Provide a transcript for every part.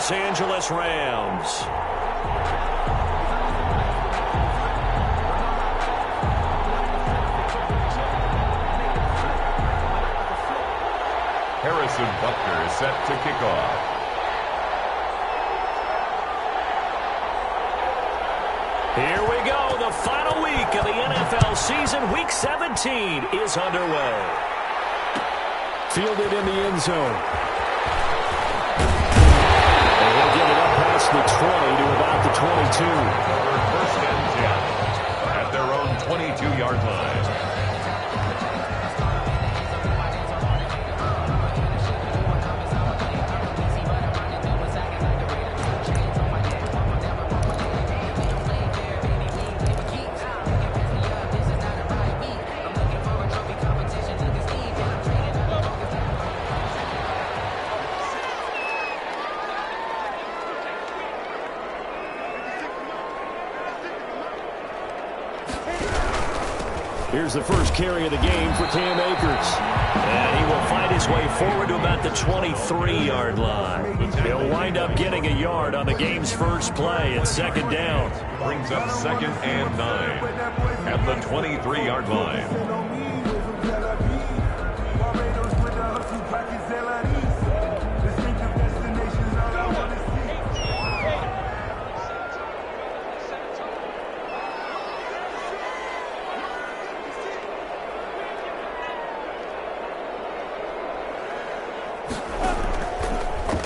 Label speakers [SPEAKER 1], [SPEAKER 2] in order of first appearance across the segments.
[SPEAKER 1] Los Angeles Rams.
[SPEAKER 2] Harrison Butker is set to kick off.
[SPEAKER 1] Here we go. The final week of the NFL season. Week 17 is underway.
[SPEAKER 3] Fielded in the end zone. And he'll get it up past the 20 to about the 22.
[SPEAKER 2] First and 10 at their own 22-yard line.
[SPEAKER 3] Here's the first carry of the game for Cam Akers.
[SPEAKER 1] And he will find his way forward to about the 23-yard line. He'll wind up getting a yard on the game's first play at second down.
[SPEAKER 2] Brings up 2nd and 9 at the 23-yard line.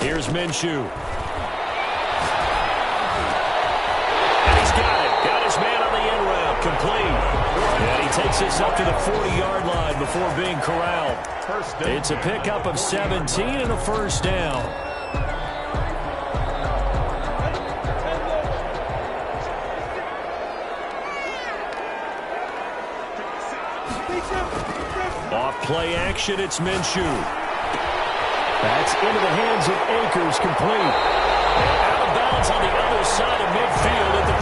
[SPEAKER 3] Here's Minshew.
[SPEAKER 1] And he's got it. Got his man on the end route. Complete. And he takes this up to the 40-yard line before being corralled. It's a pickup of 17 and a first down. Off play action, it's Minshew.
[SPEAKER 3] That's into the hands of Akers, complete.
[SPEAKER 1] And out of bounds on the other side of midfield at the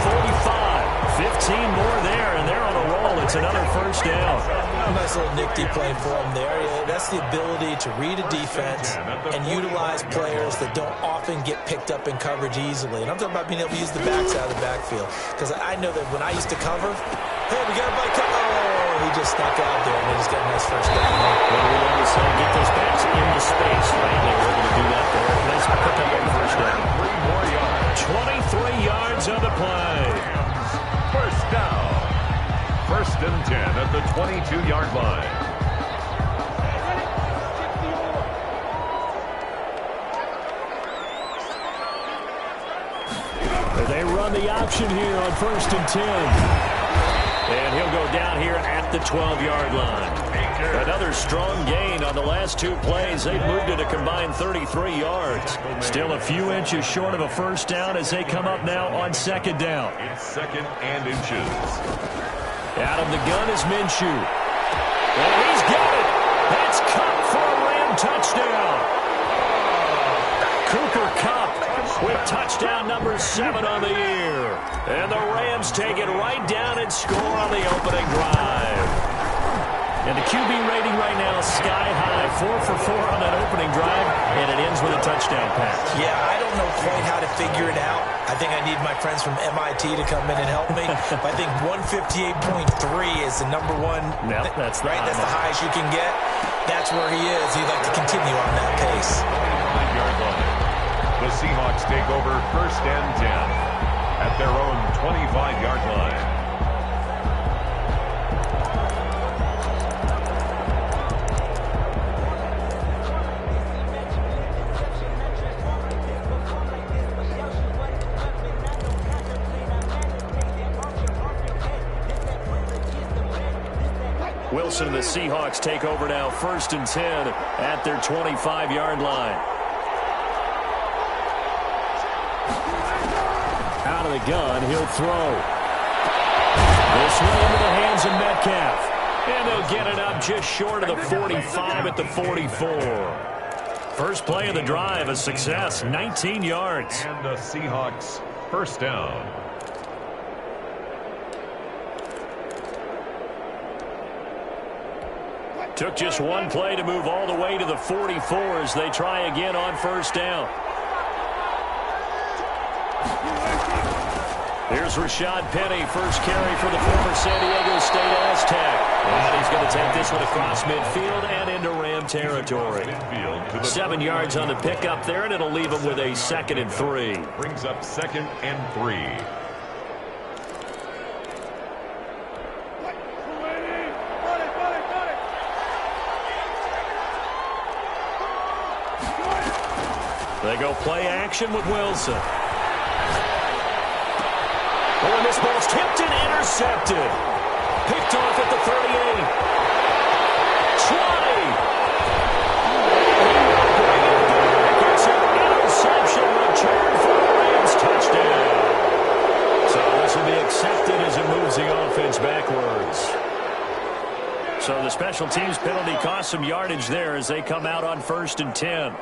[SPEAKER 1] 45. 15 more there, and they're on a roll. It's another first down.
[SPEAKER 4] A nice little nifty play for him there. That's the ability to read a defense and utilize players that don't often get picked up in coverage easily. And I'm talking about being able to use the backside of the backfield. Because I know that when I used to cover, hey, we got a bike. Oh, he just snuck out there, and he just got a nice first down.
[SPEAKER 1] Well, we always say get those backs into space, right? They were able to do that there. Nice pickup on first down.
[SPEAKER 2] 3 more yards.
[SPEAKER 1] 23 yards on the play.
[SPEAKER 2] First down. 1st and 10 at the 22-yard line.
[SPEAKER 3] They run the option here on 1st and 10.
[SPEAKER 1] And he'll go down here at the 12-yard line. Another strong gain on the last 2 plays. They've moved it a combined 33 yards. Still a few inches short of a first down as they come up now on 2nd down.
[SPEAKER 2] It's 2nd and inches.
[SPEAKER 1] Out of the gun is Minshew. And he's got it. That's Cup for a Ram touchdown. Cooper Cup with touchdown number 7 on the year. And the Rams take it right down and score on the opening drive. And the QB rating right now sky high, 4 for 4 on that opening drive, and it ends with a touchdown pass.
[SPEAKER 4] Yeah, I don't know quite how to figure it out. I think I need my friends from MIT to come in and help me. But I think 158.3 is the number one.
[SPEAKER 1] Yep, that's the
[SPEAKER 4] right. That's the highest you can get. That's where he is. He'd like to continue on that pace.
[SPEAKER 2] 5-yard line. The Seahawks take over 1st and 10 at their own 25-yard line.
[SPEAKER 1] Wilson and the Seahawks take over now 1st and 10 at their 25-yard line.
[SPEAKER 3] Out of the gun, he'll throw. This one into the hands of Metcalf.
[SPEAKER 1] And they'll get it up just short of the 45 at the 44. First play of the drive, a success, 19 yards.
[SPEAKER 2] And the Seahawks first down.
[SPEAKER 1] Took just one play to move all the way to the 44 as they try again on first down. Here's Rashad Penny, first carry for the former San Diego State Aztec. And he's going to take this one across midfield and into Ram territory. 7 yards on the pickup there, and it'll leave him with a 2nd and 3.
[SPEAKER 2] Brings up 2nd and 3.
[SPEAKER 1] They go play action with Wilson. Oh, and this ball's tipped and intercepted. Picked off at the 38. Try. It's an interception return for the Rams touchdown. So this will be accepted as it moves the offense backwards. So the special teams penalty cost some yardage there as they come out on 1st and 10.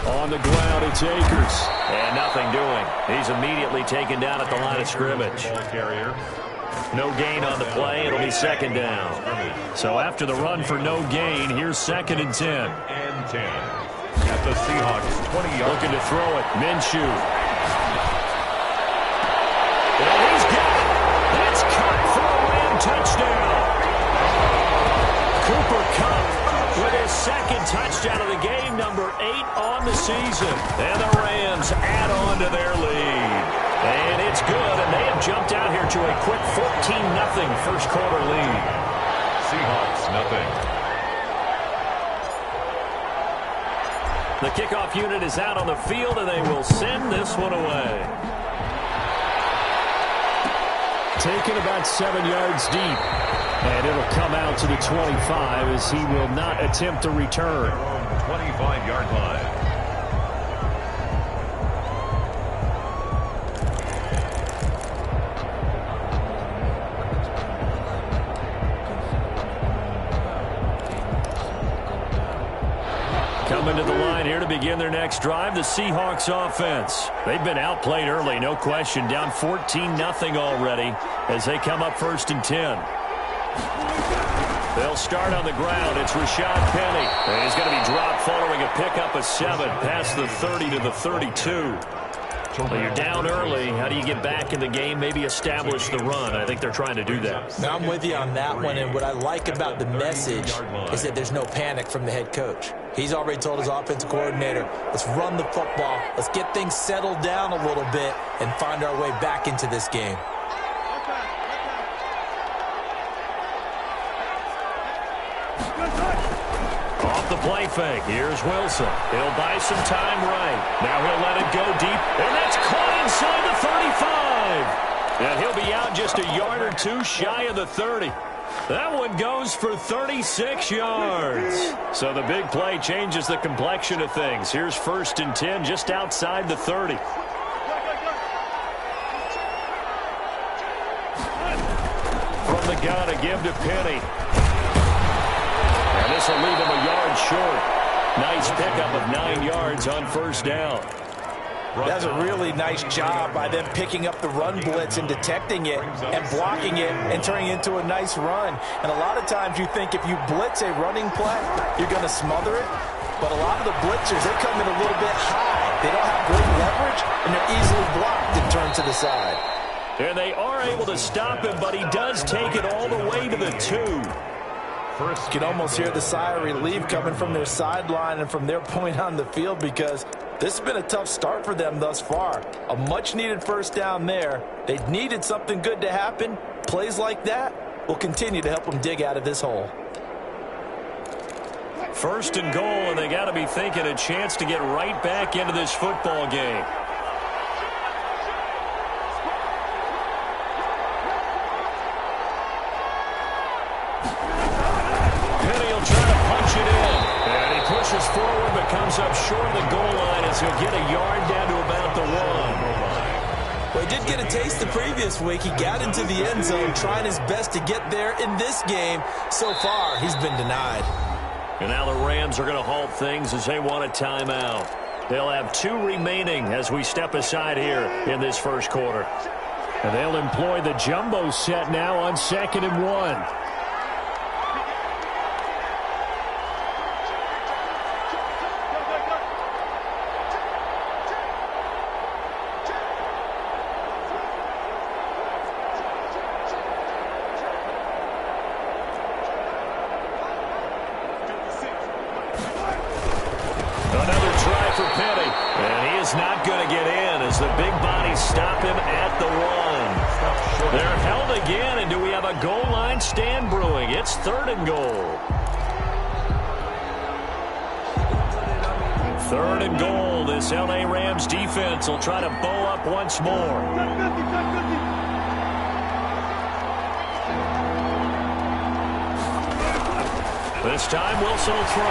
[SPEAKER 1] On the ground, it's Akers. And nothing doing. He's immediately taken down at the line of scrimmage. No gain on the play. It'll be 2nd down. So after the run for no gain, here's 2nd and 10.
[SPEAKER 2] And 10. At the Seahawks 20-yard.
[SPEAKER 1] Looking to throw it. Minshew. And he's got it. That's caught for a Ram touchdown. Cooper Kupp with his 2nd touchdown of the game, number 8 on the season. And the Rams add on to their lead. And it's good, and they have jumped out here to a quick 14-0 first quarter lead.
[SPEAKER 2] Seahawks, nothing.
[SPEAKER 1] The kickoff unit is out on the field, and they will send this one away. Taken about 7 yards deep. And it'll come out to the 25 as he will not attempt a return.
[SPEAKER 2] 25-yard line.
[SPEAKER 1] Coming to the line here to begin their next drive, the Seahawks offense. They've been outplayed early, no question. Down 14-0 already as they come up 1st and 10. They'll start on the ground. It's Rashad Penny. And he's going to be dropped following a pickup of 7 past the 30 to the 32. Well, you're down early. How do you get back in the game, maybe establish the run? I think they're trying to do that.
[SPEAKER 4] Now, I'm with you on that one, and what I like about the message is that there's no panic from the head coach. He's already told his offensive coordinator, let's run the football, let's get things settled down a little bit and find our way back into this game.
[SPEAKER 1] Off the play fake. Here's Wilson. He'll buy some time right. Now he'll let it go deep. And that's caught inside the 35. And he'll be out just a yard or two shy of the 30. That one goes for 36 yards. So the big play changes the complexion of things. Here's 1st and 10 just outside the 30. From the gun, a give to Penny. And this will leave him a yard short. Nice pickup of 9 yards on 1st down.
[SPEAKER 4] That's a really nice job by them picking up the run blitz and detecting it and blocking it and turning it into a nice run. And a lot of times you think if you blitz a running play, you're going to smother it. But a lot of the blitzers, they come in a little bit high. They don't have great leverage, and they're easily blocked and turned to the side.
[SPEAKER 1] And they are able to stop him, but he does take it all the way to the 2.
[SPEAKER 4] You can almost hear the sigh of relief coming from their sideline and from their point on the field because this has been a tough start for them thus far. A much-needed 1st down there. They needed something good to happen. Plays like that will continue to help them dig out of this hole.
[SPEAKER 1] 1st and goal, and they got to be thinking a chance to get right back into this football game. Pushes forward, but comes up short of the goal line as he'll get a yard down to about the 1.
[SPEAKER 4] Well, he did get a taste the previous week. He got into the end zone, trying his best to get there in this game. So far, he's been denied.
[SPEAKER 1] And now the Rams are going to halt things as they want a timeout. They'll have 2 remaining as we step aside here in this 1st quarter. And they'll employ the jumbo set now on 2nd and 1. for Penny. And he is not going to get in as the big bodies stop him at the 1. They're held again, and do we have a goal line stand brewing? It's 3rd and goal. 3rd and goal. This L.A. Rams defense will try to bow up once more. This time Wilson will throw.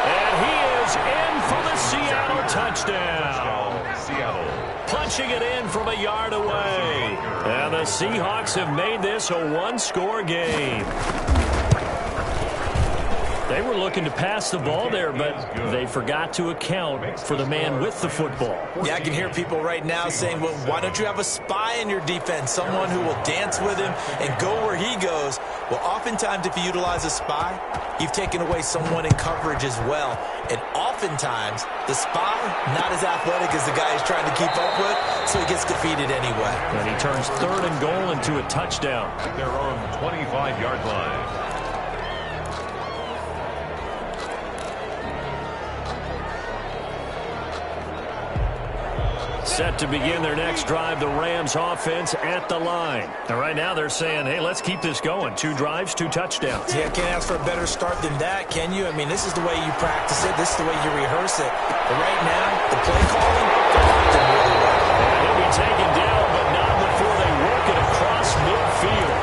[SPEAKER 1] And he is in for the Seattle touchdown.
[SPEAKER 2] Seattle.
[SPEAKER 1] Punching it in from a yard away. And the Seahawks have made this a 1-score game. They were looking to pass the ball there, but they forgot to account for the man with the football.
[SPEAKER 4] Yeah, I can hear people right now saying, well, why don't you have a spy in your defense, someone who will dance with him and go where he goes? Well, oftentimes if you utilize a spy, you've taken away someone in coverage as well. And oftentimes, the spy, not as athletic as the guy he's trying to keep up with, so he gets defeated anyway.
[SPEAKER 1] And he turns 3rd and goal into a touchdown.
[SPEAKER 2] At their own 25-yard line.
[SPEAKER 1] Set to begin their next drive, the Rams offense at the line. And right now they're saying, hey, let's keep this going. 2 drives, 2 touchdowns.
[SPEAKER 4] Yeah, can't ask for a better start than that, can you? I mean, this is the way you practice it. This is the way you rehearse it. But right now, the play calling, they're really well.
[SPEAKER 1] And he'll be taken down, but not before they work it across midfield.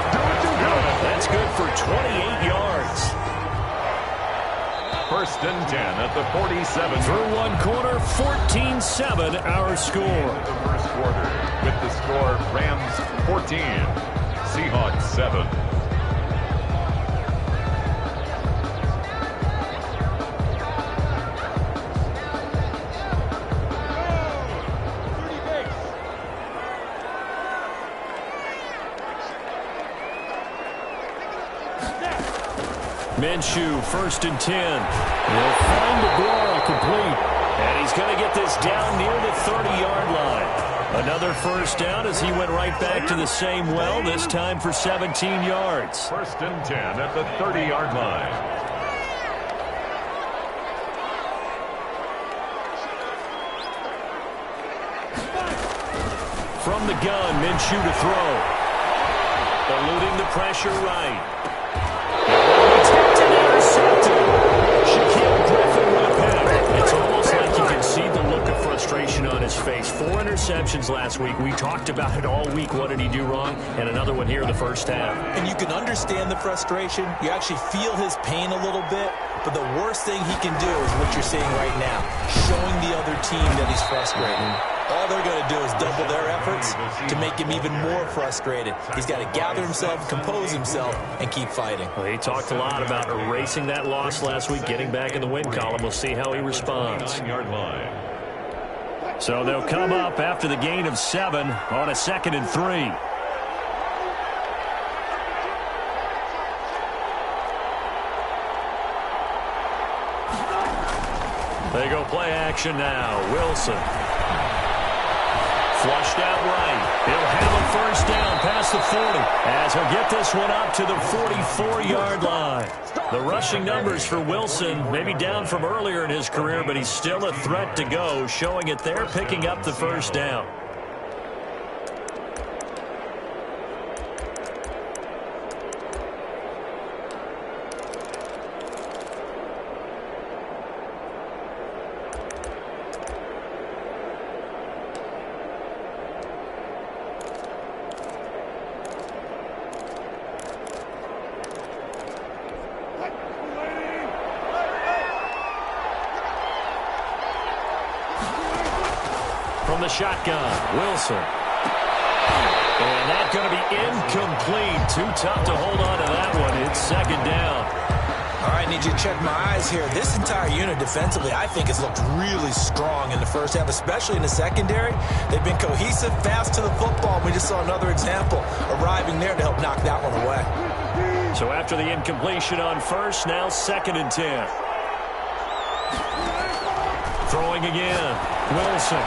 [SPEAKER 1] That's good for 28 yards.
[SPEAKER 2] 1st and 10 at the 47.
[SPEAKER 1] Through 1 quarter, 14-7 our score.
[SPEAKER 2] The first quarter with the score Rams 14, Seahawks 7.
[SPEAKER 1] Minshew, 1st and 10. He'll find the ball complete. And he's going to get this down near the 30-yard line. Another first down as he went right back to the same well, this time for 17 yards.
[SPEAKER 2] 1st and 10 at the 30-yard line.
[SPEAKER 1] From the gun, Minshew to throw. Eluding the pressure right. Shaquille Griffin with a pick. It's almost like you can see the look of frustration on his face. 4 interceptions last week. We talked about it all week. What did he do wrong? And another one here in the first half.
[SPEAKER 4] And you can understand the frustration. You actually feel his pain a little bit. But the worst thing he can do is what you're seeing right now, showing the other team that he's frustrated. All they're going to do is double their efforts to make him even more frustrated. He's got to gather himself, compose himself, and keep fighting.
[SPEAKER 1] Well, he talked a lot about erasing that loss last week, getting back in the win column. We'll see how he responds.
[SPEAKER 2] 9-yard line.
[SPEAKER 1] So they'll come up after the gain of 7 on a 2nd and 3. They go play action now. Wilson. Flushed out right. He'll have a first down past the 40 as he'll get this one up to the 44-yard line. The rushing numbers for Wilson maybe down from earlier in his career, but he's still a threat to go, showing it there, picking up the first down. From the shotgun, Wilson. And that's going to be incomplete. Too tough to hold on to that one. It's 2nd down.
[SPEAKER 4] All right, I need you to check my eyes here. This entire unit defensively, I think, has looked really strong in the first half, especially in the secondary. They've been cohesive, fast to the football. We just saw another example arriving there to help knock that one away.
[SPEAKER 1] So after the incompletion on first, now 2nd and 10. Throwing again, Wilson.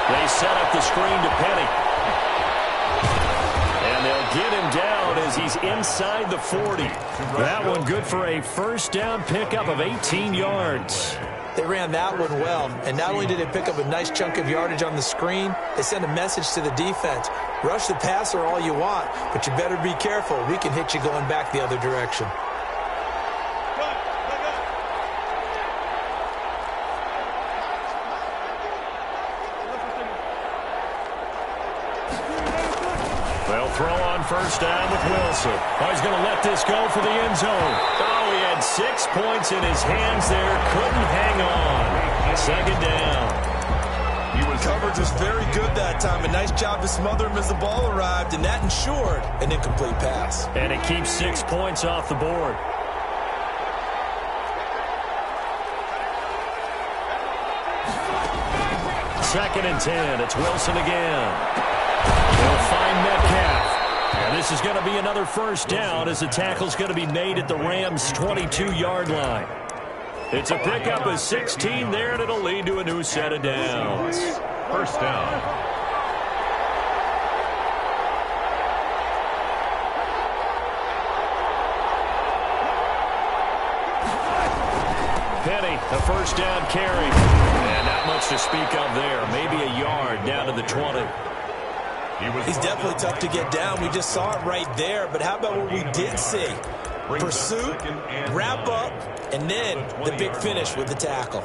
[SPEAKER 1] They set up the screen to Penny. And they'll get him down as he's inside the 40. That one good for a first down pickup of 18 yards.
[SPEAKER 4] They ran that one well, and not only did they pick up a nice chunk of yardage on the screen, they sent a message to the defense. Rush the passer all you want, but you better be careful. We can hit you going back the other direction.
[SPEAKER 1] They'll throw on first down with Wilson. Oh, he's going to let this go for the end zone. Oh, he had 6 points in his hands there. Couldn't hang on. Second down.
[SPEAKER 4] Coverage was very good that time. A nice job to smother him as the ball arrived, and that ensured an incomplete pass.
[SPEAKER 1] And it keeps 6 points off the board. Second and 10. It's Wilson again. They'll find Metcalf. And this is going to be another first down as the tackle's going to be made at the Rams' 22-yard line. It's a pickup of 16 there, and it'll lead to a new set of downs.
[SPEAKER 2] First down.
[SPEAKER 1] Penny, a first down carry. And not much to speak of there. Maybe a yard down to the 20.
[SPEAKER 4] He's definitely tough to get down. We just saw it right there. But how about what we did see? Pursuit, wrap up, and then the big finish with the tackle.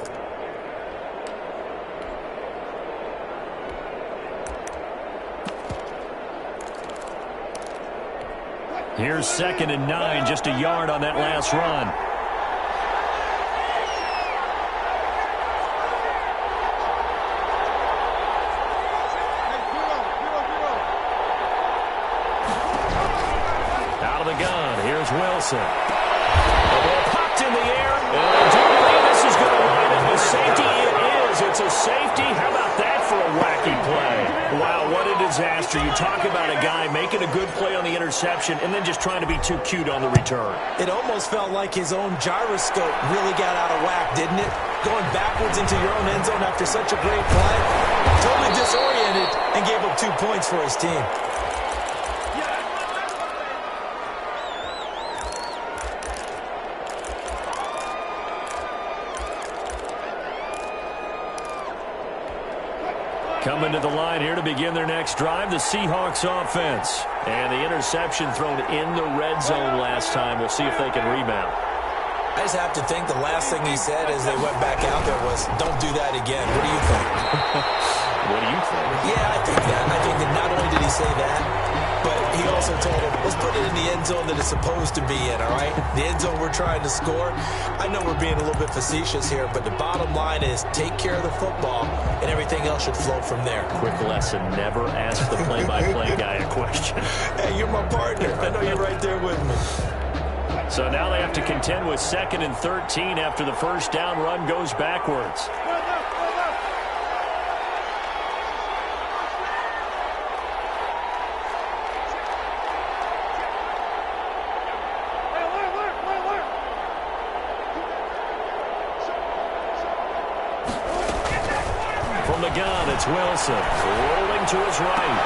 [SPEAKER 1] Here's 2nd and 9, just a yard on that last run. Out of the gun, here's Wilson. The ball popped in the air. Do you believe this is going to wind up a safety? It is. It's a safety. How about that for a wacky play? Wow, what a disaster. You talk about a guy making a good play on the interception and then just trying to be too cute on the return.
[SPEAKER 4] It almost felt like his own gyroscope really got out of whack, didn't it? Going backwards into your own end zone after such a great play. Totally disoriented and gave up 2 points for his team.
[SPEAKER 1] Coming to the line here to begin their next drive, the Seahawks offense. And the interception thrown in the red zone last time. We'll see if they can rebound.
[SPEAKER 4] I just have to think the last thing he said as they went back out there was, don't do that again. What do you think?
[SPEAKER 1] What do you think?
[SPEAKER 4] Yeah, I think that. I think that not only did he say that, but he also told him, let's put it in the end zone that it's supposed to be in, all right? The end zone we're trying to score. I know we're being a little bit facetious here, but the bottom line is take care of the football, and everything else should flow from there.
[SPEAKER 1] Quick lesson, never ask the play-by-play guy a question.
[SPEAKER 4] Hey, you're my partner. I know you're right there with me.
[SPEAKER 1] So now they have to contend with 2nd and 13 after the first down run goes backwards. From the gun, it's Wilson rolling to his right.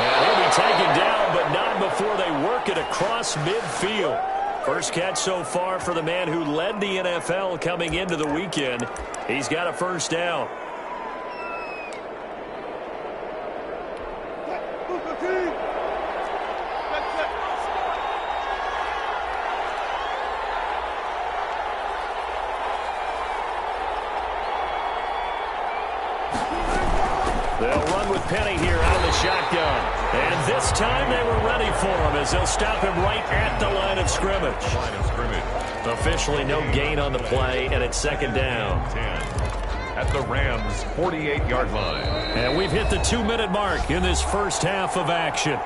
[SPEAKER 1] And he'll be taken down, but not before they work it across midfield. First catch so far for the man who led the NFL coming into the weekend. He's got a first down. They'll run with Penny here out of the shotgun. And this time they were ready for him as they'll stop him right at the line of scrimmage. Officially no gain on the play, and it's 2nd down.
[SPEAKER 2] 10 at the Rams' 48-yard line.
[SPEAKER 1] And we've hit the 2-minute mark in this first half of action.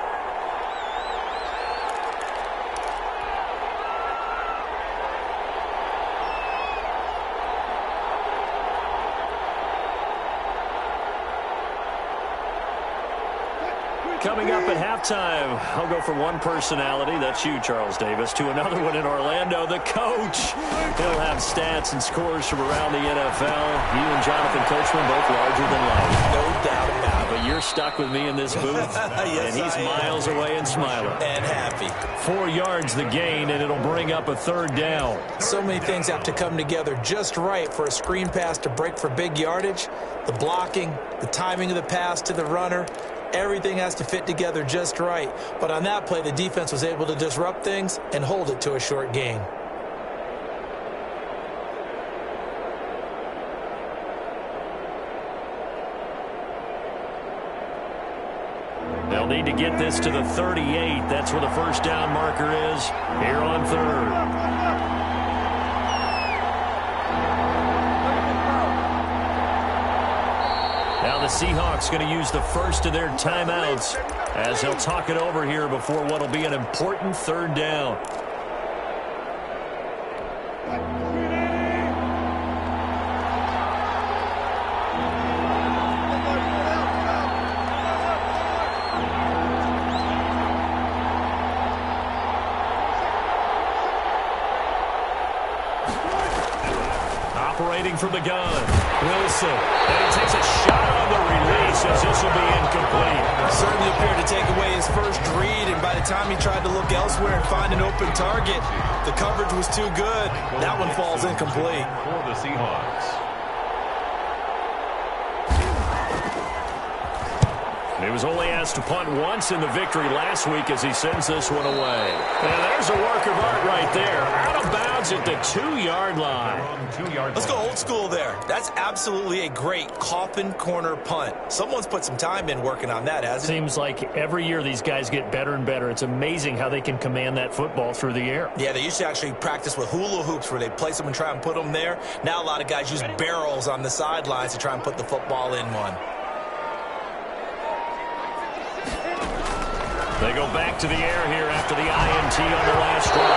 [SPEAKER 1] Coming up at halftime, I'll go from one personality, that's you, Charles Davis, to another one in Orlando, the coach. He'll have stats and scores from around the NFL. You and Jonathan Coachman both larger than life.
[SPEAKER 4] No doubt about it.
[SPEAKER 1] But you're stuck with me in this booth,
[SPEAKER 4] Yes,
[SPEAKER 1] and he's miles away and smiling.
[SPEAKER 4] And happy.
[SPEAKER 1] 4 yards the gain, and it'll bring up a third down.
[SPEAKER 4] So many things have to come together just right for a screen pass to break for big yardage. The blocking, the timing of the pass to the runner, everything has to fit together just right. But on that play, the defense was able to disrupt things and hold it to a short gain.
[SPEAKER 1] They'll need to get this to the 38. That's where the first down marker is here on third. Now the Seahawks going to use the first of their timeouts as they'll talk it over here before what will be an important third down. Operating from the gun, Wilson, and he takes a shot on the release as this will be incomplete.
[SPEAKER 4] Certainly appeared to take away his first read, and by the time he tried to look elsewhere and find an open target, the coverage was too good. That one falls incomplete.
[SPEAKER 2] For the Seahawks.
[SPEAKER 1] He was only asked to punt once in the victory last week as he sends this one away. And there's a work of art right there. Out of bounds at the 2-yard line.
[SPEAKER 4] Let's go old school there. That's absolutely a great coffin corner punt. Someone's put some time in working on that, hasn't it?
[SPEAKER 1] Seems like every year these guys get better and better. It's amazing how they can command that football through the air.
[SPEAKER 4] Yeah, they used to actually practice with hula hoops where they'd place them and try and put them there. Now a lot of guys use barrels on the sidelines to try and put the football in one.
[SPEAKER 1] They go back to the air here after the INT on the last drive.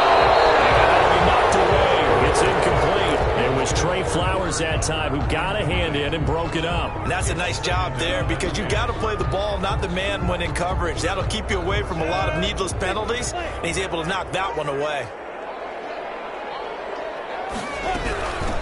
[SPEAKER 1] And that'll be knocked away. It's incomplete. It was Trey Flowers that time who got a hand in and broke it up.
[SPEAKER 4] And that's a nice job there because you got to play the ball, not the man when in coverage. That'll keep you away from a lot of needless penalties, and he's able to knock that one away.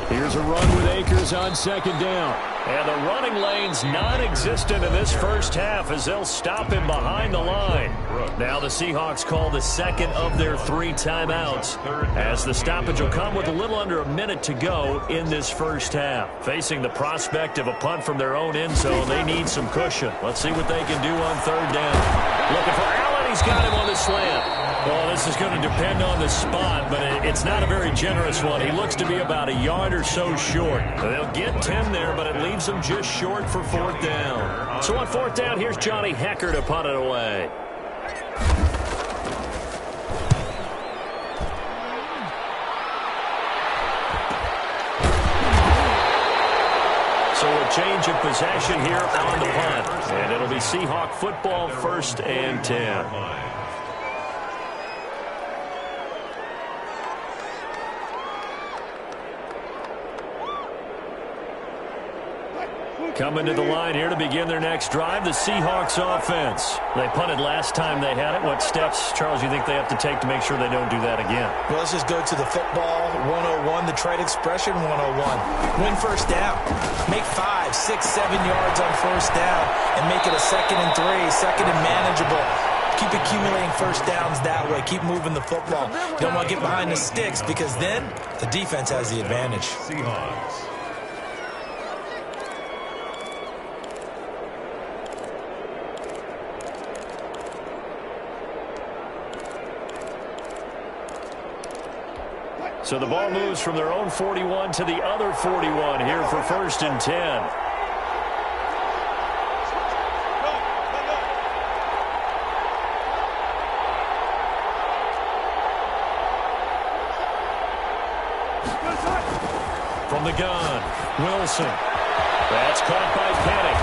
[SPEAKER 3] Here's a run with Akers on second down.
[SPEAKER 1] And the running lane's non-existent in this first half as they'll stop him behind the line. Now the Seahawks call the second of their 3 timeouts as the stoppage will come with a little under a minute to go in this first half. Facing the prospect of a punt from their own end zone, they need some cushion. Let's see what they can do on third down. Looking for Allen. He's got him on the slant. Well, this is going to depend on the spot, but it's not a very generous one. He looks to be about a yard or so short. They'll get 10 there, but it leaves them just short for fourth down. So on fourth down, here's Johnny Hecker to punt it away. So a change of possession here on the punt. And it'll be Seahawk football, 1st and 10. Coming to the line here to begin their next drive, the Seahawks offense. They punted last time they had it. What steps, Charles, you think they have to take to make sure they don't do that again?
[SPEAKER 4] Well, let's just go to the football 101, the trade expression 101. Win first down. Make 5, 6, 7 yards on first down and make it a 2nd and 3, 2nd and manageable. Keep accumulating first downs that way. Keep moving the football. You don't want to get behind the sticks because then the defense has the advantage.
[SPEAKER 2] Seahawks.
[SPEAKER 1] So the ball moves from their own 41 to the other 41 here for 1st and 10. From the gun, Wilson. That's caught by Penny.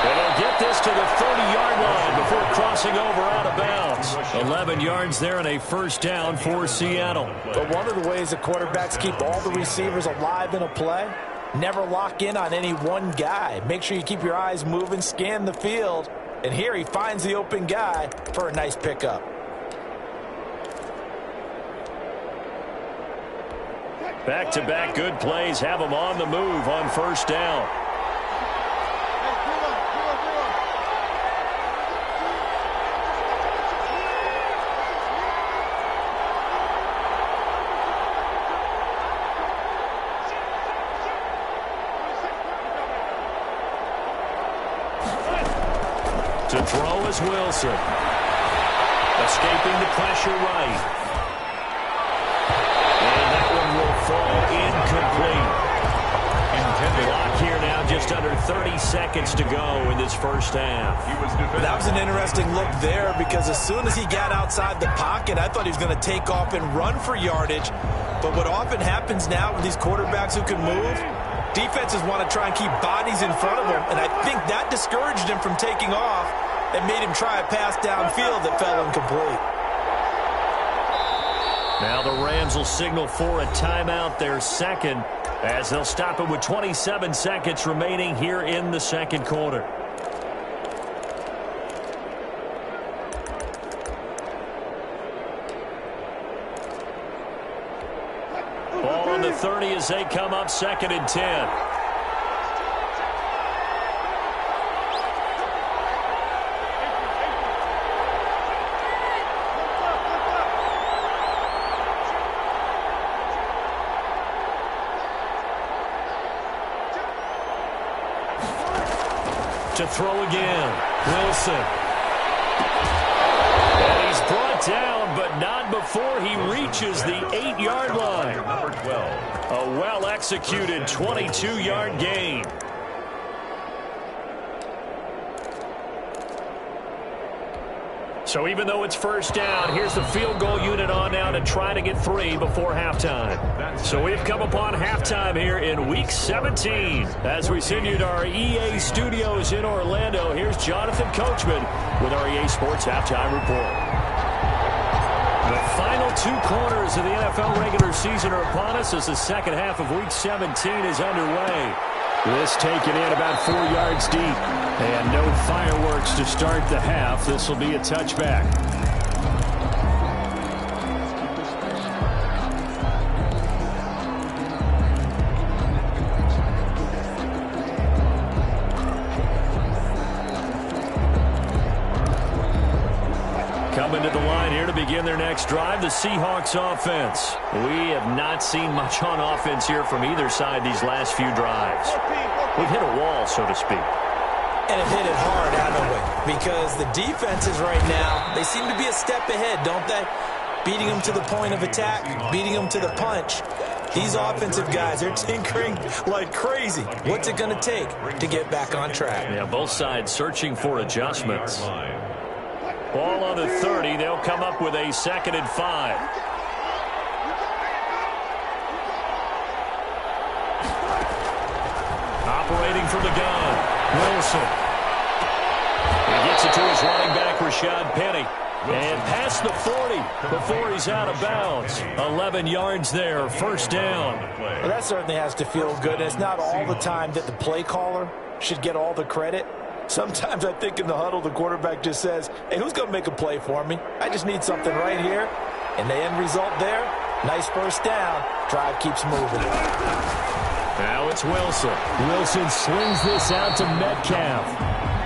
[SPEAKER 1] And they'll get this to the 30-yard line before crossing over out of bounds. 11 yards there and a first down for Seattle.
[SPEAKER 4] But one of the ways the quarterbacks keep all the receivers alive in a play, never lock in on any one guy. Make sure you keep your eyes moving, scan the field, And here he finds the open guy for a nice pickup.
[SPEAKER 1] Back-to-back good plays have him on the move on first down. To throw is Wilson. Escaping the pressure right. And that one will fall incomplete. Block here now, just under 30 seconds to go in this first half.
[SPEAKER 4] That was an interesting look there because as soon as he got outside the pocket, I thought he was going to take off and run for yardage. But what often happens now with these quarterbacks who can move, defenses want to try and keep bodies in front of them, and I think that discouraged him from taking off and made him try a pass downfield that fell incomplete.
[SPEAKER 1] Now the Rams will signal for a timeout, their second, as they'll stop it with 27 seconds remaining here in the second quarter. Ball on the 30 as they come up second and 10. To throw again, Wilson. And he's brought down, but not before he reaches the 8-yard line.
[SPEAKER 2] Number 12.
[SPEAKER 1] A well-executed 22-yard gain. So even though it's first down, here's the field goal unit on now to try to get 3 before halftime. So we've come upon halftime here in Week 17. As we send you to our EA studios in Orlando, here's Jonathan Coachman with our EA Sports Halftime Report. The final 2 quarters of the NFL regular season are upon us as the second half of Week 17 is underway. This taken in about 4 yards deep. And no fireworks to start the half. This will be a touchback. Coming to the line here to begin their next drive, the Seahawks offense. We have not seen much on offense here from either side these last few drives. We've hit a wall, so to speak.
[SPEAKER 4] And have hit it hard, haven't we? Because the defenses right now, they seem to be a step ahead, don't they? Beating them to the point of attack, beating them to the punch. These offensive guys, they're tinkering like crazy. What's it going to take to get back on track?
[SPEAKER 1] Yeah, both sides searching for adjustments. Ball on the 30. They'll come up with a 2nd and 5. Operating from the gun. Wilson. He gets it to his running back, Rashad Penny. And past the 40 before he's out of bounds. 11 yards there, first down.
[SPEAKER 4] Well, that certainly has to feel good. It's not all the time that the play caller should get all the credit. Sometimes I think in the huddle, the quarterback just says, hey, who's going to make a play for me? I just need something right here. And the end result there, nice first down. Drive keeps moving.
[SPEAKER 1] Now it's Wilson. Wilson slings this out to Metcalf.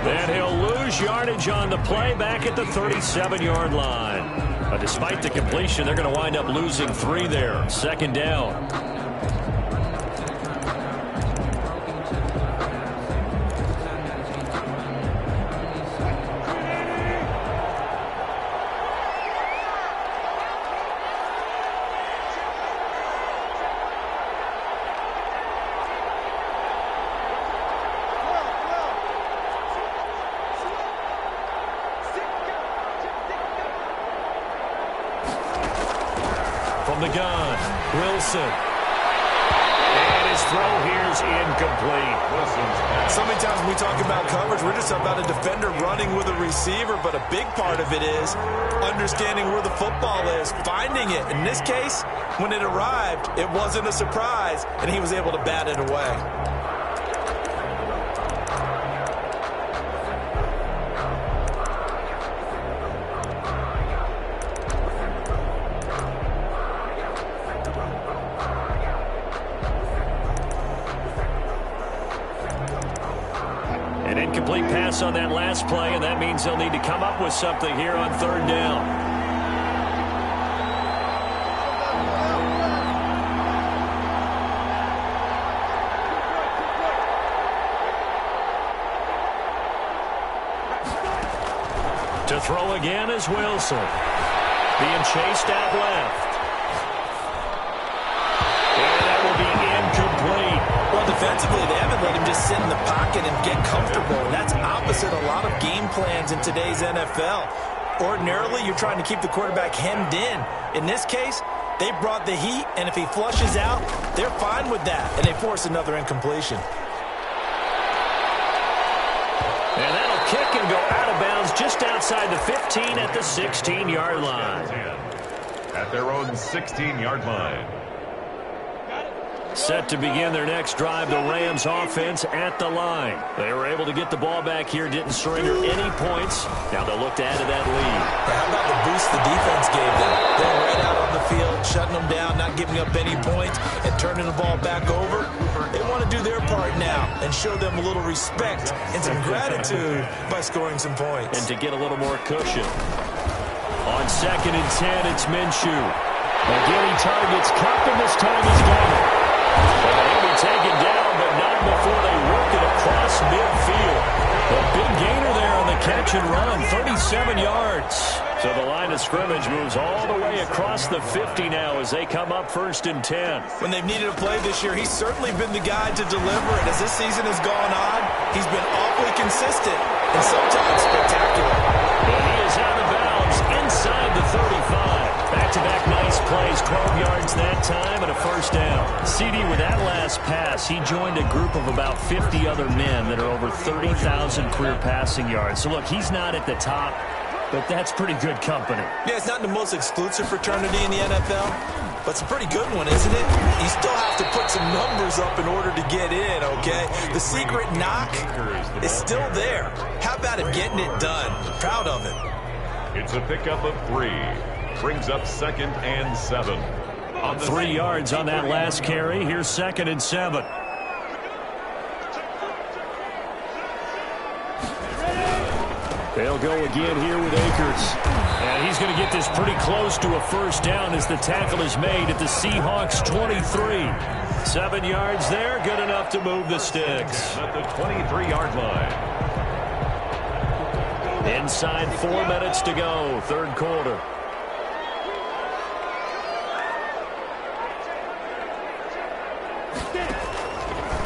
[SPEAKER 1] Then he'll lose yardage on the play back at the 37-yard line. But despite the completion, they're going to wind up losing 3 there. Second down. From the gun, Wilson. And his throw here is incomplete.
[SPEAKER 4] So many times when we talk about coverage, we're just about a defender running with a receiver, but a big part of it is understanding where the football is, finding it. In this case, when it arrived, it wasn't a surprise, and he was able to bat it away.
[SPEAKER 1] An incomplete pass on that last play, and that means they'll need to come up with something here on third down. To throw again is Wilson. Being chased out left. And that will be incomplete.
[SPEAKER 4] Well, defensively, they haven't let him just sit in the pocket and get comfortable. And that's opposite a lot of game plans in today's NFL. Ordinarily, you're trying to keep the quarterback hemmed in. In this case, they brought the heat, and if he flushes out, they're fine with that, and they force another incompletion.
[SPEAKER 1] And that'll kick and go out of bounds just outside the 15 at the 16-yard line.
[SPEAKER 2] At their own 16-yard line.
[SPEAKER 1] Set to begin their next drive, the Rams offense at the line. They were able to get the ball back here, didn't surrender any points. Now they'll look to add to that lead.
[SPEAKER 4] How about the boost the defense gave them? Going right out on the field, shutting them down, not giving up any points, and turning the ball back over. They want to do their part now and show them a little respect and some gratitude by scoring some points.
[SPEAKER 1] And to get a little more cushion. On 2nd and 10, it's Minshew. Again, he targets Cup, and this time he's got it. He'll be taken down, but not before they work it across midfield. A big gainer there on the catch and run, 37 yards. So the line of scrimmage moves all the way across the 50 now as they come up 1st and 10.
[SPEAKER 4] When they've needed a play this year, he's certainly been the guy to deliver. And as this season has gone on, he's been awfully consistent and sometimes spectacular.
[SPEAKER 1] And he is out of bounds inside the 35. Back-to-back nice plays, 12 yards that time and a first down. CD, with that last pass, he joined a group of about 50 other men that are over 30,000 career passing yards. So, look, he's not at the top, but that's pretty good company.
[SPEAKER 4] Yeah, it's not the most exclusive fraternity in the NFL, but it's a pretty good one, isn't it? You still have to put some numbers up in order to get in, okay? The secret knock is still there. How about him getting it done? Proud of it.
[SPEAKER 2] It's a pickup of 3. Brings up 2nd and 7.
[SPEAKER 1] 3 yards on that last carry. Here's 2nd and 7. They'll go again here with Akers. And he's going to get this pretty close to a first down as the tackle is made at the Seahawks 23. 7 yards there, good enough to move the sticks.
[SPEAKER 2] At the 23-yard line.
[SPEAKER 1] Inside 4 minutes to go, third quarter.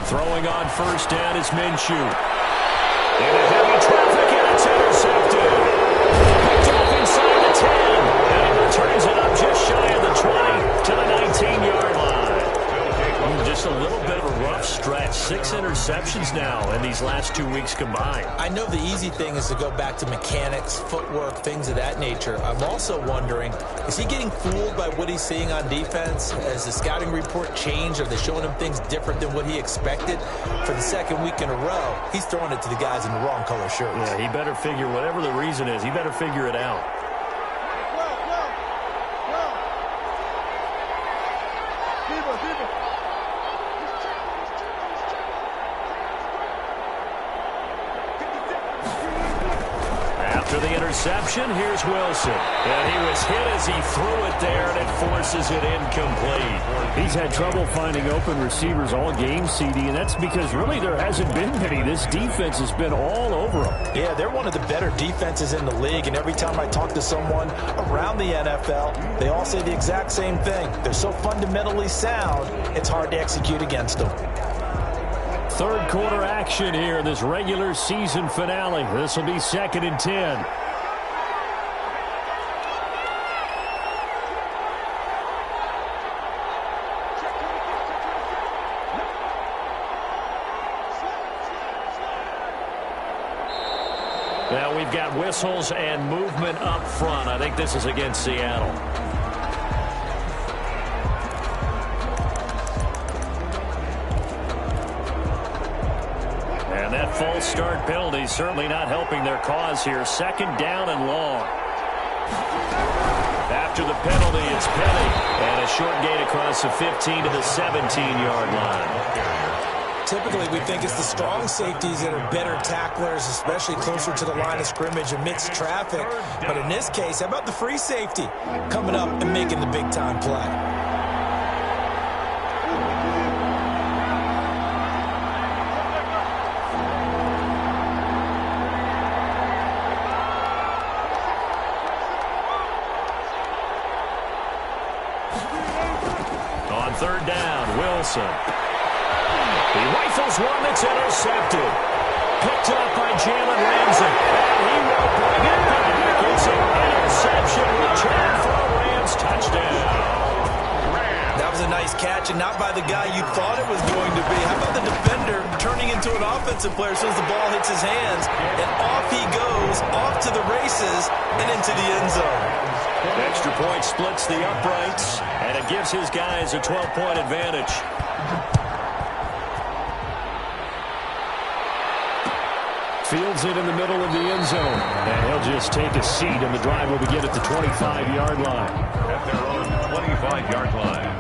[SPEAKER 1] Throwing on first down is Minshew. Into heavy traffic, and it's intercepted. Picked off inside the 10. And he returns it up just shy of the 20 to the 19-yard line. Just a little bit of a rough stretch. 6 interceptions now in these last 2 weeks combined.
[SPEAKER 4] I know the easy thing is to go back to mechanics, footwork, things of that nature. I'm also wondering, is he getting fooled by what he's seeing on defense? Has the scouting report changed? Are they showing him things different than what he expected? For the 2nd week in a row, he's throwing it to the guys in the wrong color shirts.
[SPEAKER 1] Yeah, he better figure, whatever the reason is, he better figure it out. After the interception, here's Wilson. And he was hit as he threw it there, and it forces it incomplete.
[SPEAKER 3] He's had trouble finding open receivers all game, CD, and that's because really there hasn't been many. This defense has been all over him.
[SPEAKER 4] Yeah, they're one of the better defenses in the league, and every time I talk to someone around the NFL, they all say the exact same thing. They're so fundamentally sound, it's hard to execute against them.
[SPEAKER 3] Third quarter action here in this regular season finale. This will be 2nd and 10.
[SPEAKER 1] Now we've got whistles and movement up front. I think this is against Seattle. And that false start penalty certainly not helping their cause here. 2nd down and long. After the penalty, it's Penny. And a short gain across the 15 to the 17-yard line.
[SPEAKER 4] Typically, we think it's the strong safeties that are better tacklers, especially closer to the line of scrimmage amidst traffic. But in this case, how about the free safety coming up and making the big-time play?
[SPEAKER 1] On third down, Wilson. He rifles one that's intercepted. Picked up by Jalen Ramsey. And he will bring it back. It's an interception return for a Rams touchdown.
[SPEAKER 4] That was a nice catch, and not by the guy you thought it was going to be. How about the defender turning into an offensive player as soon as the ball hits his hands? And off he goes, off to the races, and into the end zone.
[SPEAKER 1] Extra point splits the uprights, and it gives his guys a 12-point advantage.
[SPEAKER 3] Fields it in the middle of the end zone. And he'll just take a seat, and the drive will begin at the 25-yard line.
[SPEAKER 2] At their own 25-yard line.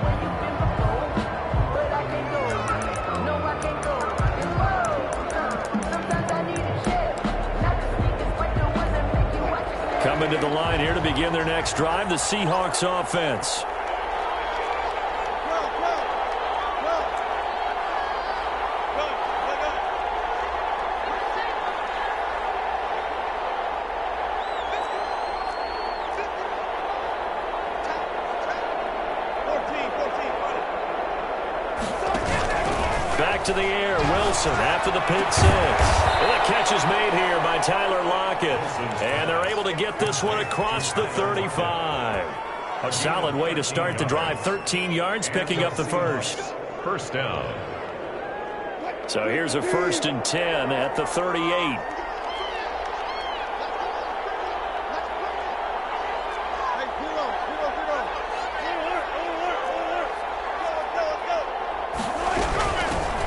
[SPEAKER 3] Coming to the line here to begin their next drive, the Seahawks offense. Back to the air, Wilson after the pick six.
[SPEAKER 1] And the catch is made here by Tyler Lockett. And they're able to get this one across the 35. A solid way to start the drive. 13 yards, picking up the first.
[SPEAKER 2] First down.
[SPEAKER 1] So here's a 1st and 10 at the 38.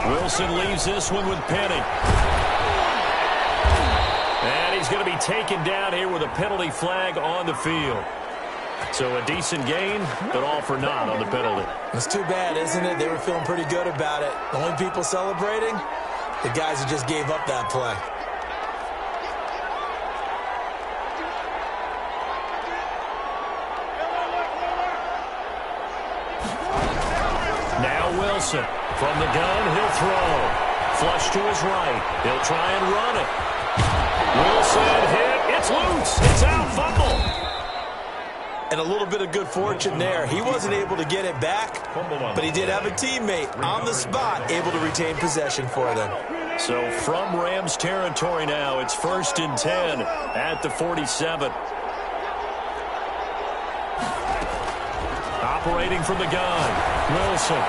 [SPEAKER 1] Wilson leaves this one with Penny. And he's going to be taken down here with a penalty flag on the field. So a decent gain, but all for naught on the penalty.
[SPEAKER 4] It's too bad, isn't it? They were feeling pretty good about it. The only people celebrating, the guys who just gave up that play.
[SPEAKER 1] Now Wilson. From the gun, he'll throw. Flush to his right. He'll try and run it. Wilson hit. It's loose. It's out. Fumble.
[SPEAKER 4] And a little bit of good fortune there. He wasn't able to get it back, but he did have a teammate on the spot able to retain possession for them.
[SPEAKER 1] So from Rams territory now, it's 1st and 10 at the 47. Operating from the gun, Wilson.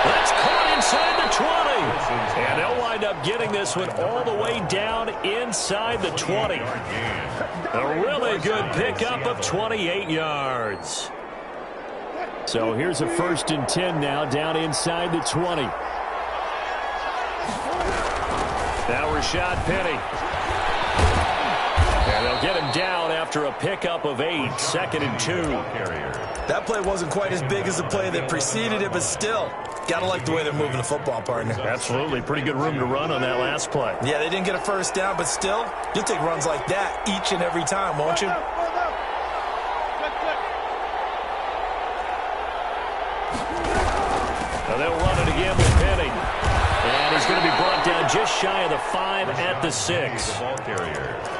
[SPEAKER 1] That's caught inside the 20. And they'll wind up getting this one all the way down inside the 20. A really good pickup of 28 yards.
[SPEAKER 3] So here's a 1st and 10 now down inside the 20.
[SPEAKER 1] Now Rashad Penny. And they'll get him down after a pickup of 8. 2nd and 2.
[SPEAKER 4] That play wasn't quite as big as the play that preceded it, but still, gotta like the way they're moving the football, partner.
[SPEAKER 1] Absolutely. Pretty good room to run on that last play.
[SPEAKER 4] Yeah, they didn't get a first down, but still, you'll take runs like that each and every time, won't you?
[SPEAKER 1] Now they'll run it again with Penny. And he's going to be brought down just shy of the 5 at the 6.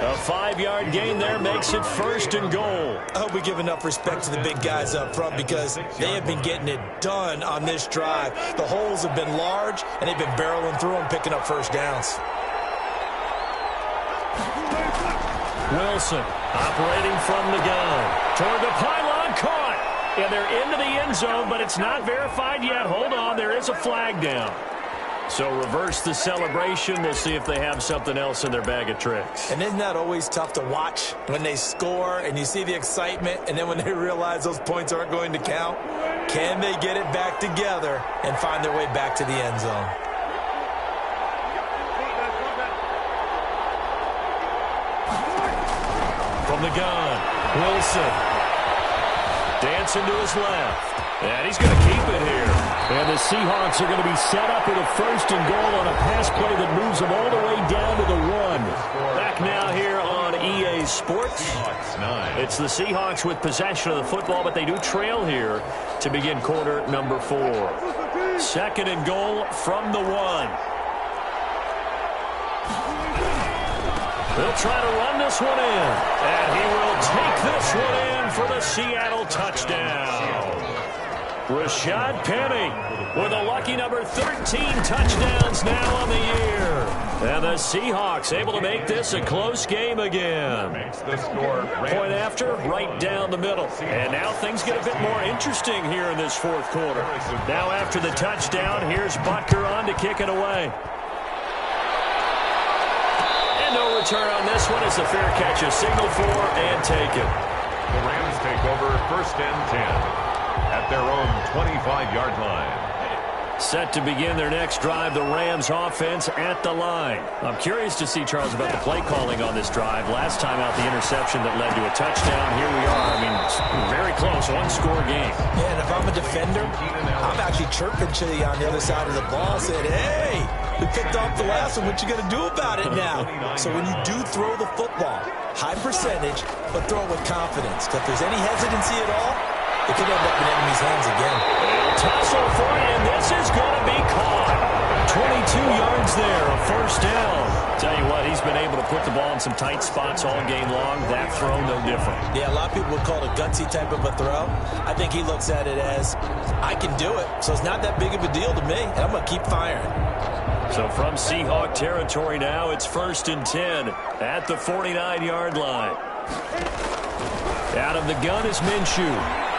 [SPEAKER 1] A 5-yard gain there makes it 1st and goal.
[SPEAKER 4] I hope we give enough respect to the big guys up front because they have been getting it done on this drive. The holes have been large, and they've been barreling through them, picking up first downs.
[SPEAKER 1] Wilson operating from the gun. Toward the pylon, caught. And they're into the end zone, but it's not verified yet. Hold on, there is a flag down. So reverse the celebration. We'll see if they have something else in their bag of tricks.
[SPEAKER 4] And isn't that always tough to watch when they score and you see the excitement, and then when they realize those points aren't going to count? Can they get it back together and find their way back to the end zone?
[SPEAKER 1] From the gun, Wilson. Dancing to his left. And he's going to keep it here.
[SPEAKER 3] And the Seahawks are going to be set up with a 1st and goal on a pass play that moves them all the way down to the 1.
[SPEAKER 1] Back now here on EA Sports. It's the Seahawks with possession of the football, but they do trail here to begin quarter number 4. 2nd and goal from the 1. They'll try to run this one in. And he will take this one in for the Seattle touchdown. Rashad Penny with a lucky number 13 touchdowns now on the year. And the Seahawks able to make this a close game again. Point after, right down the middle. And now things get a bit more interesting here in this 4th quarter. Now after the touchdown, here's Butker on to kick it away. And no return on this one. It's a fair catch, a signal for and taken.
[SPEAKER 2] The Rams take over 1st and 10. At their own 25-yard line.
[SPEAKER 3] Set to begin their next drive, the Rams offense at the line. I'm curious to see, Charles, about the play calling on this drive. Last time out, the interception that led to a touchdown. Here we are. I mean, very close, 1-score game.
[SPEAKER 4] Yeah, and if I'm a defender, I'm actually chirping to you on the other side of the ball, saying, hey, we picked off the last one. What you going to do about it now? So when you do throw the football, high percentage, but throw it with confidence. Because if there's any hesitancy at all, it could end up in enemy's hands again.
[SPEAKER 1] Tussle for it, and this is going to be caught. 22 yards there, a 1st down.
[SPEAKER 3] Tell you what, he's been able to put the ball in some tight spots all game long. That throw, no different.
[SPEAKER 4] Yeah, a lot of people would call it a gutsy type of a throw. I think he looks at it as, I can do it, so it's not that big of a deal to me, and I'm going to keep firing.
[SPEAKER 3] So from Seahawk territory now, it's 1st and 10 at the 49-yard line. Out of the gun is Minshew.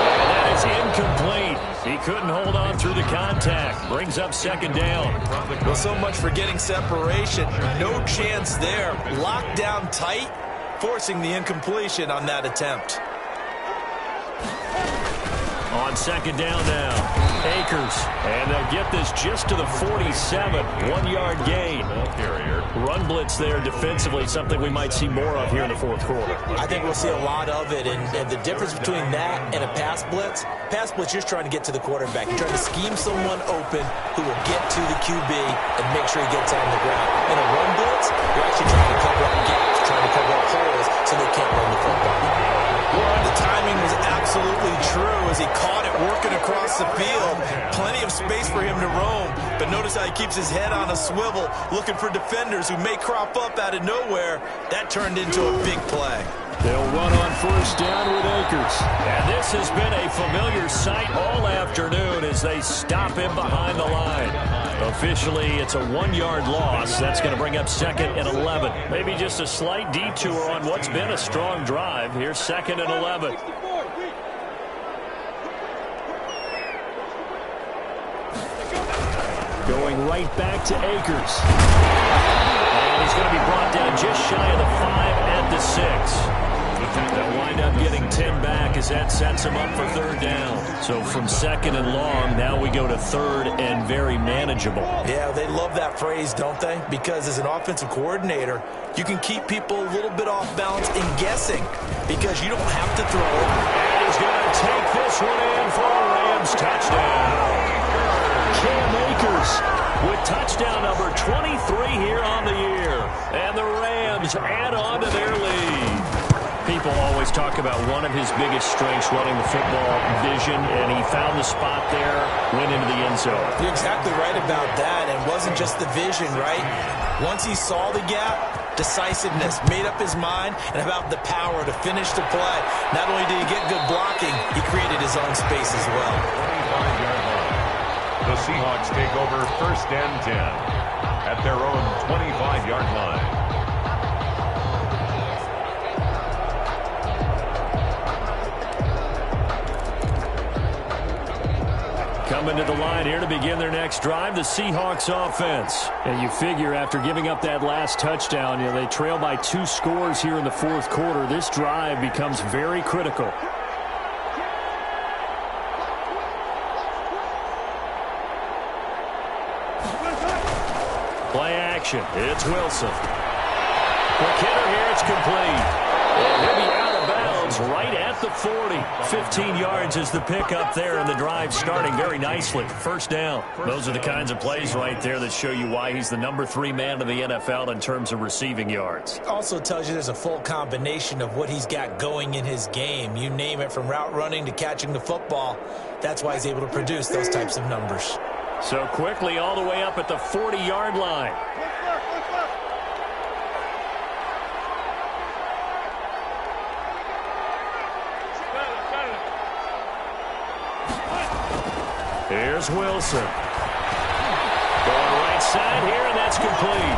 [SPEAKER 3] And that is incomplete. He couldn't hold on through the contact. Brings up 2nd down.
[SPEAKER 4] Well, so much for getting separation. No chance there. Locked down tight, forcing the incompletion on that attempt.
[SPEAKER 3] On 2nd down now. Akers. And they'll get this just to the 47. 1-yard gain. Run blitz there defensively, something we might see more of here in the 4th quarter.
[SPEAKER 4] I think we'll see a lot of it. And the difference between that and a pass blitz, you're just trying to get to the quarterback. You're trying to scheme someone open who will get to the QB and make sure he gets on the ground. In a run blitz, you're actually trying to cover up gaps, trying to cover up holes so they can't run the football. The timing was absolutely true as he caught it working across the field. Plenty of space for him to roam, but notice how he keeps his head on a swivel, looking for defenders who may crop up out of nowhere. That turned into a big play.
[SPEAKER 3] They'll run on 1st down with Akers.
[SPEAKER 1] And this has been a familiar sight all afternoon as they stop him behind the line. Officially, it's a 1-yard loss. That's going to bring up 2nd and 11.
[SPEAKER 3] Maybe just a slight detour on what's been a strong drive. Here's 2nd and 11. Going right back to Akers. And he's going to be brought down just shy of the 5 at the 6. They'll wind up getting 10 back as that sets him up for 3rd down. So from 2nd and long, now we go to 3rd and very manageable.
[SPEAKER 4] Yeah, they love that phrase, don't they? Because as an offensive coordinator, you can keep people a little bit off balance and guessing because you don't have to throw it.
[SPEAKER 1] And he's going to take this one in for a Rams touchdown. Cam Akers with touchdown number 23 here on the year. And the Rams add on to their lead.
[SPEAKER 3] People always talk about one of his biggest strengths running the football, vision, and he found the spot there, went into the end zone.
[SPEAKER 4] You're exactly right about that, and it wasn't just the vision, right? Once he saw the gap, decisiveness, made up his mind, and about the power to finish the play. Not only did he get good blocking, he created his own space as well.
[SPEAKER 2] 25-yard line. The Seahawks take over 1st and 10 at their own 25-yard line.
[SPEAKER 3] Coming to the line here to begin their next drive, the Seahawks offense. And you figure after giving up that last touchdown, they trail by 2 scores here in the 4th quarter. This drive becomes very critical. Play action. It's Wilson. Quick hitter here. It's complete. And he'll be out of bounds
[SPEAKER 1] is right at the 40. 15 yards is the pickup there, and the drive starting very nicely. First down. Those are the kinds of plays right there that show you why he's the number 3 man in the NFL in terms of receiving yards.
[SPEAKER 4] Also tells you there's a full combination of what he's got going in his game. You name it, from route running to catching the football. That's why he's able to produce those types of numbers.
[SPEAKER 1] So quickly all the way up at the 40-yard line. Here's Wilson. Going right side here, and that's complete.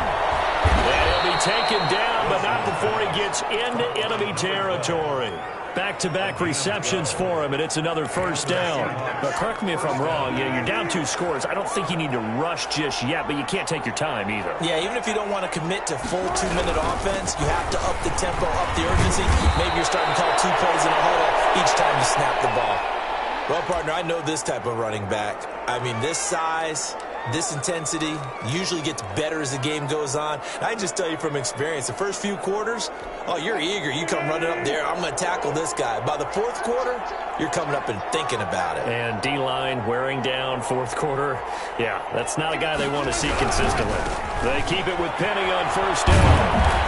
[SPEAKER 1] And he'll be taken down, but not before he gets into enemy territory. Back-to-back receptions for him, and it's another first down. But correct me if I'm wrong, you're down 2 scores. I don't think you need to rush just yet, but you can't take your time either.
[SPEAKER 4] Yeah, even if you don't want to commit to full 2-minute offense, you have to up the tempo, up the urgency. Maybe you're starting to call 2 plays in a huddle each time you snap the ball. Well, partner, I know this type of running back. I mean, this size, this intensity usually gets better as the game goes on. I can just tell you from experience, the first few quarters, oh, you're eager. You come running up there, I'm going to tackle this guy. By the 4th quarter, you're coming up and thinking about it.
[SPEAKER 1] And D-line wearing down 4th quarter. Yeah, that's not a guy they want to see consistently. They keep it with Penny on first down.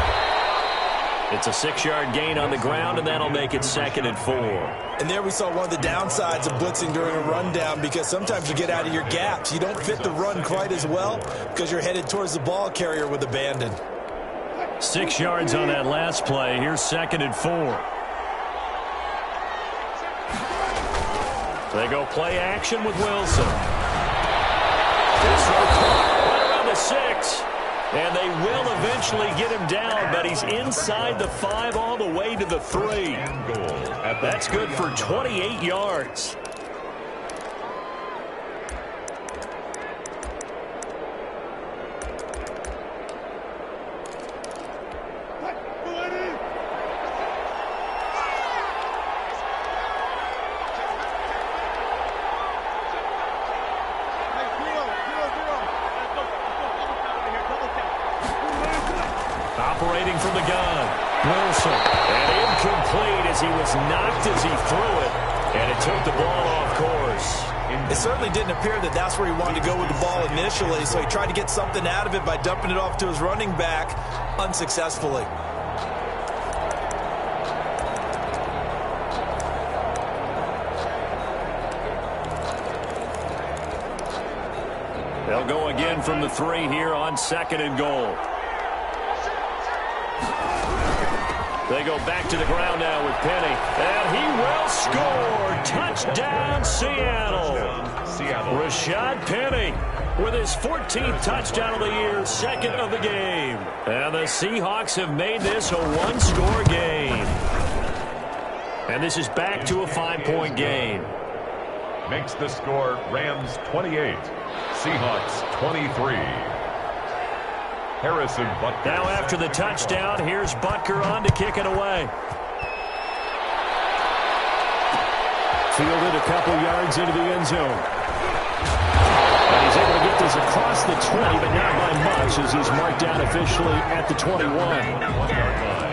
[SPEAKER 1] It's a 6-yard gain on the ground, and that'll make it 2nd and 4.
[SPEAKER 4] And there we saw one of the downsides of blitzing during a rundown, because sometimes you get out of your gaps. You don't fit the run quite as well because you're headed towards the ball carrier with abandon.
[SPEAKER 1] 6 yards on that last play. Here's 2nd and 4. They go play action with Wilson. This one caught right around the 6. And they will eventually get him down, but he's inside the 5 all the way to the 3. That's good for 28 yards. Operating from the gun, Wilson. And incomplete as he was knocked as he threw it. And it took the ball off course.
[SPEAKER 4] It certainly didn't appear that that's where he wanted to go with the ball initially, so he tried to get something out of it by dumping it off to his running back unsuccessfully.
[SPEAKER 1] They'll go again from the 3 here on 2nd and goal. They go back to the ground now with Penny. And he will score. Touchdown, Seattle. Rashad Penny with his 14th touchdown of the year, 2nd of the game. And the Seahawks have made this a 1-score game. And this is back to a 5-point game.
[SPEAKER 2] Makes the score Rams 28, Seahawks 23. Harrison Butker.
[SPEAKER 1] Now after the touchdown, here's Butker on to kick it away. Fielded a couple yards into the end zone. And he's able to get this across the 20, but not by much, as he's marked down officially at the 21.
[SPEAKER 2] 1-yard line.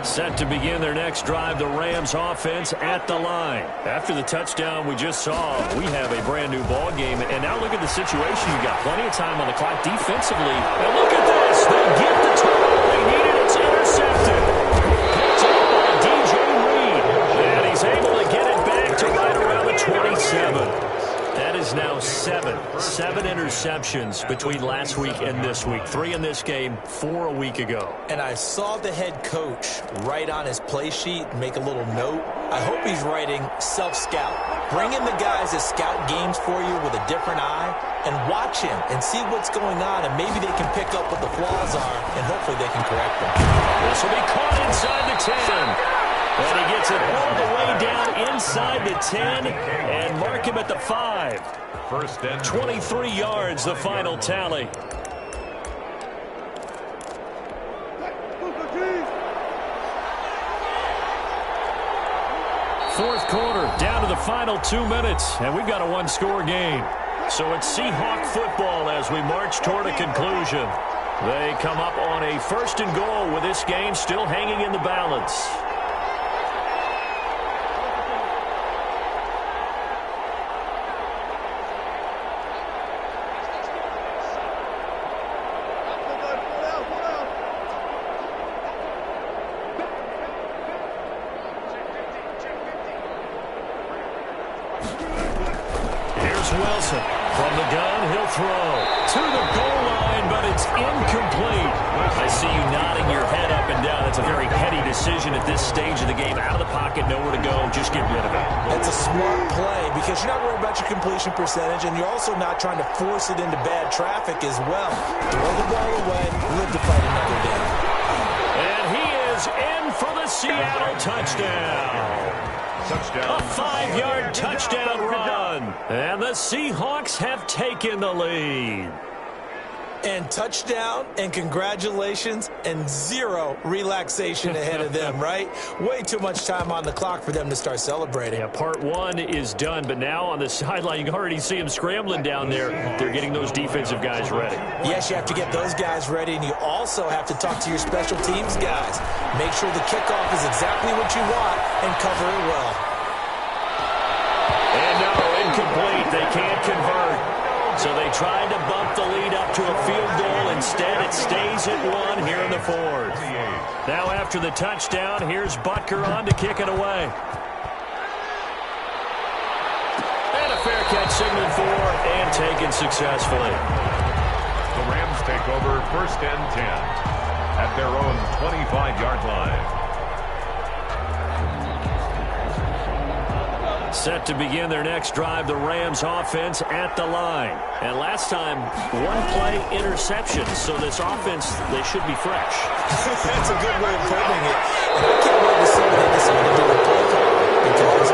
[SPEAKER 1] Set to begin their next drive, the Rams offense at the line. After the touchdown we just saw, we have a brand new ball game. And now look at the situation. You've got plenty of time on the clock defensively. And look at this. They get the turnover they needed. It's intercepted. Picked up by DJ Reed. And he's able to get it back to right around the 27. That is now 7 interceptions between last week and this week. 3 in this game, 4 a week ago.
[SPEAKER 4] And I saw the head coach write on his play sheet, make a little note. I hope he's writing self-scout. Bring in the guys that scout games for you with a different eye and watch him and see what's going on, and maybe they can pick up what the flaws are, and hopefully they can correct them.
[SPEAKER 1] This will be caught inside the 10. And he gets it all the way down inside the 10 and mark him at the 5.
[SPEAKER 2] First and
[SPEAKER 1] 23 yards, the final tally. Fourth quarter, down to the final 2 minutes, and we've got a 1-score game. So it's Seahawk football as we march toward a conclusion. They come up on a 1st and goal with this game still hanging in the balance. Wilson from the gun, he'll throw to the goal line, but it's incomplete. I see you nodding your head up and down. That's a very heady decision at this stage of the game. Out of the pocket, nowhere to go, just get rid of it.
[SPEAKER 4] That's a smart play because you're not worried about your completion percentage, and you're also not trying to force it into bad traffic as well. Throw the ball away, live to fight another day.
[SPEAKER 1] And he is in for the Seattle touchdown. A 5-yard touchdown run. And the Seahawks have taken the lead.
[SPEAKER 4] And touchdown and congratulations and zero relaxation ahead of them, right? Way too much time on the clock for them to start celebrating.
[SPEAKER 1] Yeah, part one is done, but now on the sideline, you can already see them scrambling down there. They're getting those defensive guys ready.
[SPEAKER 4] Yes, you have to get those guys ready, and you also have to talk to your special teams guys. Make sure the kickoff is exactly what you want and cover it well.
[SPEAKER 1] And no, incomplete. They can't convert. So they tried to bump the lead up to a field goal. Instead, it stays at 1 here in the 4th. Now after the touchdown, here's Butker on to kick it away. And a fair catch signaled for and taken successfully.
[SPEAKER 2] The Rams take over 1st and 10 at their own 25-yard line.
[SPEAKER 1] Set to begin their next drive, the Rams offense at the line. And last time, 1-play interception. So this offense, they should be fresh.
[SPEAKER 4] That's a good way of putting it. And I can't wait to see what they decide to do with play calling. Because a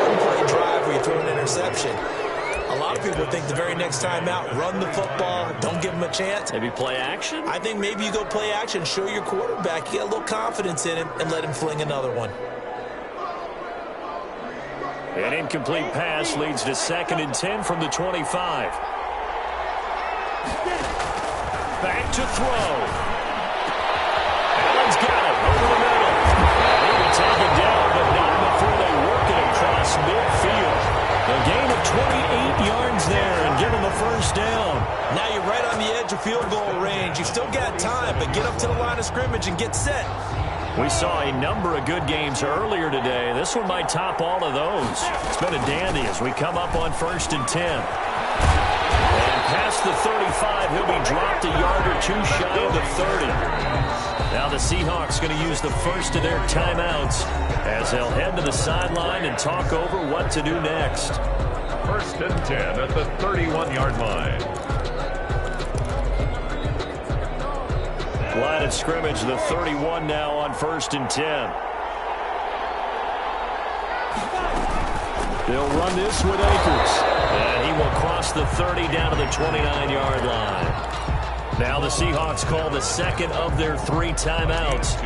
[SPEAKER 4] 1-play drive where you throw an interception, a lot of people think the very next time out, run the football, don't give them a chance.
[SPEAKER 1] Maybe play action?
[SPEAKER 4] I think maybe you go play action, show your quarterback, you get a little confidence in him, and let him fling another one.
[SPEAKER 1] An incomplete pass leads to 2nd and 10 from the 25. Back to throw. Allen's got it over the middle. He will take it down, but not before they work it across midfield. A gain of 28 yards there and give them a 1st down.
[SPEAKER 4] Now you're right on the edge of field goal range. You've still got time, but get up to the line of scrimmage and get set.
[SPEAKER 1] We saw a number of good games earlier today. This one might top all of those. It's been a dandy as we come up on 1st and 10. And past the 35, he'll be dropped a yard or two shy of the 30. Now the Seahawks going to use the first of their timeouts as they'll head to the sideline and talk over what to do next.
[SPEAKER 2] 1st and 10 at the 31-yard line.
[SPEAKER 1] Line of scrimmage, the 31 now on 1st and 10. They'll run this with Akers. And he will cross the 30 down to the 29-yard line. Now the Seahawks call the 2nd of their 3 timeouts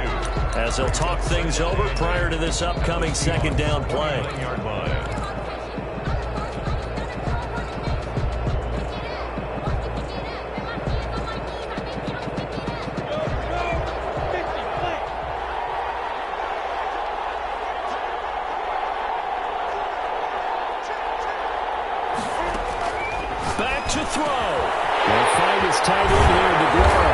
[SPEAKER 1] as they'll talk things over prior to this upcoming 2nd down play.
[SPEAKER 3] to throw. The fight is tight in here, DeGuara.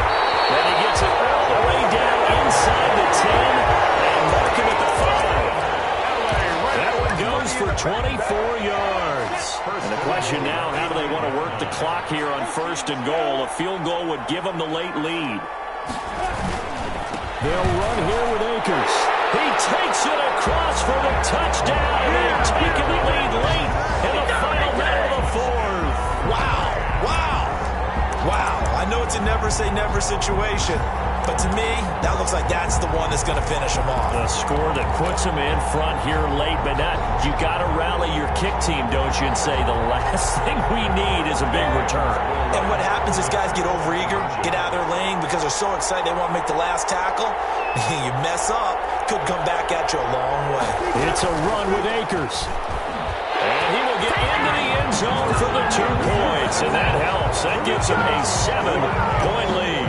[SPEAKER 3] And he gets it all the way down inside the 10 and mark him at the 5. That one goes for 24 yards. And the question now, how do they want to work the clock here on 1st and goal? A field goal would give them the late lead. They'll run here with Akers. He takes it across for the touchdown. They've taken the lead late in the final minute of the 4th.
[SPEAKER 4] Wow. I know it's a never-say-never situation, but to me, that looks like that's the one that's going to finish them off.
[SPEAKER 1] The score that puts them in front here late, but not. You got to rally your kick team, don't you, and say the last thing we need is a big return.
[SPEAKER 4] And what happens is guys get overeager, get out of their lane because they're so excited they want to make the last tackle. You mess up, could come back at you a long way.
[SPEAKER 3] It's a run with Akers. And he will get into the end zone for the 2 points, and that helps. That gives him a 7-point lead.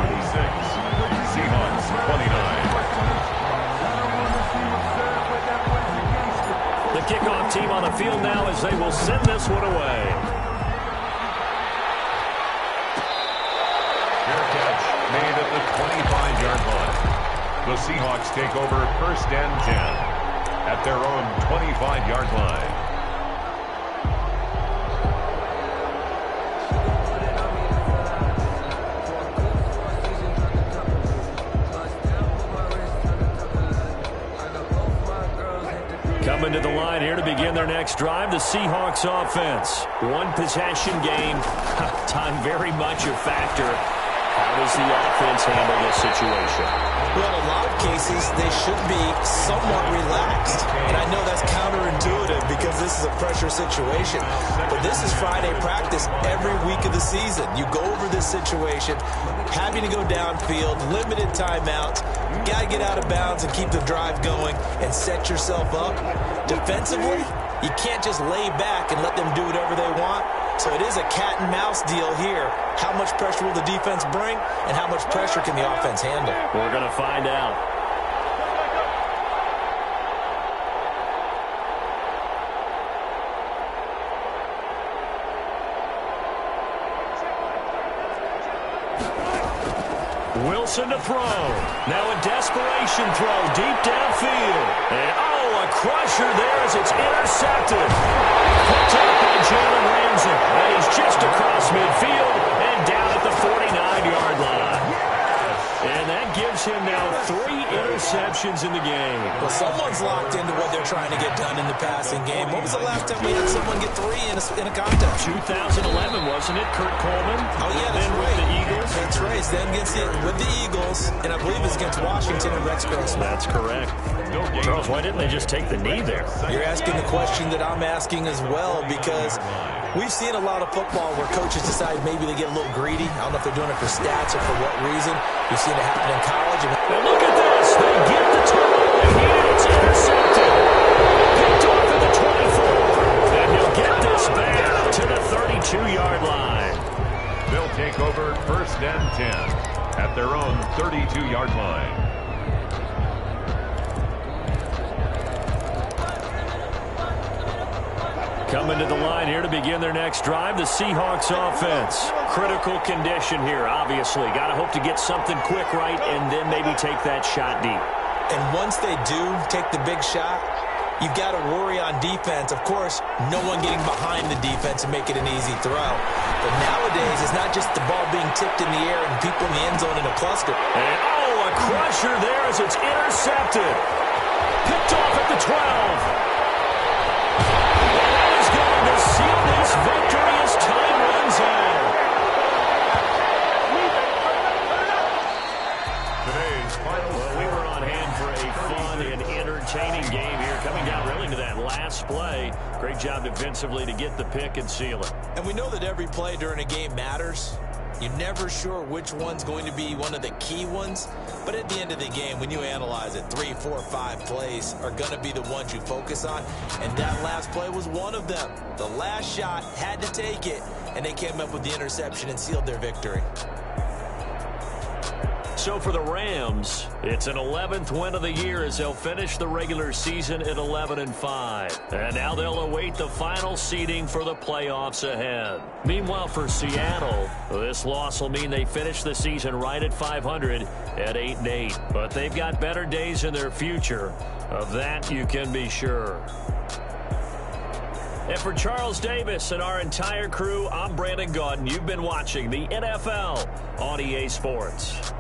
[SPEAKER 1] kickoff team on the field now as they will send this one away.
[SPEAKER 2] Fair catch made at the 25-yard line. The Seahawks take over 1st and 10 at their own 25-yard line.
[SPEAKER 1] Coming to the line here to begin their next drive, the Seahawks offense. One possession game. Time very much a factor. How does the offense handle this situation?
[SPEAKER 4] Well, in a lot of cases, they should be somewhat relaxed. And I know that's counterintuitive because this is a pressure situation. But this is Friday practice every week of the season. You go over this situation, having to go downfield, limited timeouts. You got to get out of bounds and keep the drive going and set yourself up. Defensively, you can't just lay back and let them do whatever they want. So it is a cat and mouse deal here. How much pressure will the defense bring, and how much pressure can the offense handle?
[SPEAKER 1] We're going to find out. Wilson to throw. Now a desperation throw deep downfield. And a crusher there as it's intercepted. Picked up by Jalen Ramsey. And he's just across midfield and down at the 49-yard line. And that gives him now 3 interceptions in the game.
[SPEAKER 4] Well, someone's locked into what they're trying to get done in the passing game. When was the last time we had someone get 3 in a contest?
[SPEAKER 1] 2011, wasn't it? Kurt Coleman.
[SPEAKER 4] Oh, yeah, that's
[SPEAKER 1] then
[SPEAKER 4] right.
[SPEAKER 1] With the Eagles.
[SPEAKER 4] That's right. Then with the Eagles, and I believe it's against Washington and Rex Grossman.
[SPEAKER 1] That's correct. Charles, why didn't they just take the knee there?
[SPEAKER 4] You're asking the question that I'm asking as well, because we've seen a lot of football where coaches decide maybe they get a little greedy. I don't know if they're doing it for stats or for what reason. We've seen it happen in college.
[SPEAKER 1] And look at this. They get the turnover, and it's intercepted. Picked off at the 24. And he'll get this back to the 32-yard line.
[SPEAKER 2] They'll take over 1st and 10 at their own 32-yard line.
[SPEAKER 1] Coming to the line here to begin their next drive, the Seahawks offense. Critical condition here, obviously. Got to hope to get something quick right and then maybe take that shot deep.
[SPEAKER 4] And once they do take the big shot, you've got to worry on defense. Of course, no one getting behind the defense and make it an easy throw. But nowadays, it's not just the ball being tipped in the air and people in the end zone in a cluster.
[SPEAKER 1] And, a crusher there as it's intercepted. Picked off at the 12. To seal this victory as time runs out.
[SPEAKER 2] Today's final.
[SPEAKER 1] Well, we were on hand for a fun and entertaining game here. Coming down really to that last play. Great job defensively to get the pick and seal it.
[SPEAKER 4] And we know that every play during a game matters. You're never sure which one's going to be one of the key ones. But at the end of the game, when you analyze it, 3, 4, 5 plays are going to be the ones you focus on. And that last play was one of them. The last shot had to take it, and they came up with the interception and sealed their victory.
[SPEAKER 1] So for the Rams, it's an 11th win of the year as they'll finish the regular season at 11-5. And now they'll await the final seeding for the playoffs ahead. Meanwhile, for Seattle, this loss will mean they finish the season right at 500 at 8-8. But they've got better days in their future. Of that, you can be sure. And for Charles Davis and our entire crew, I'm Brandon Gaudin. You've been watching the NFL on EA Sports.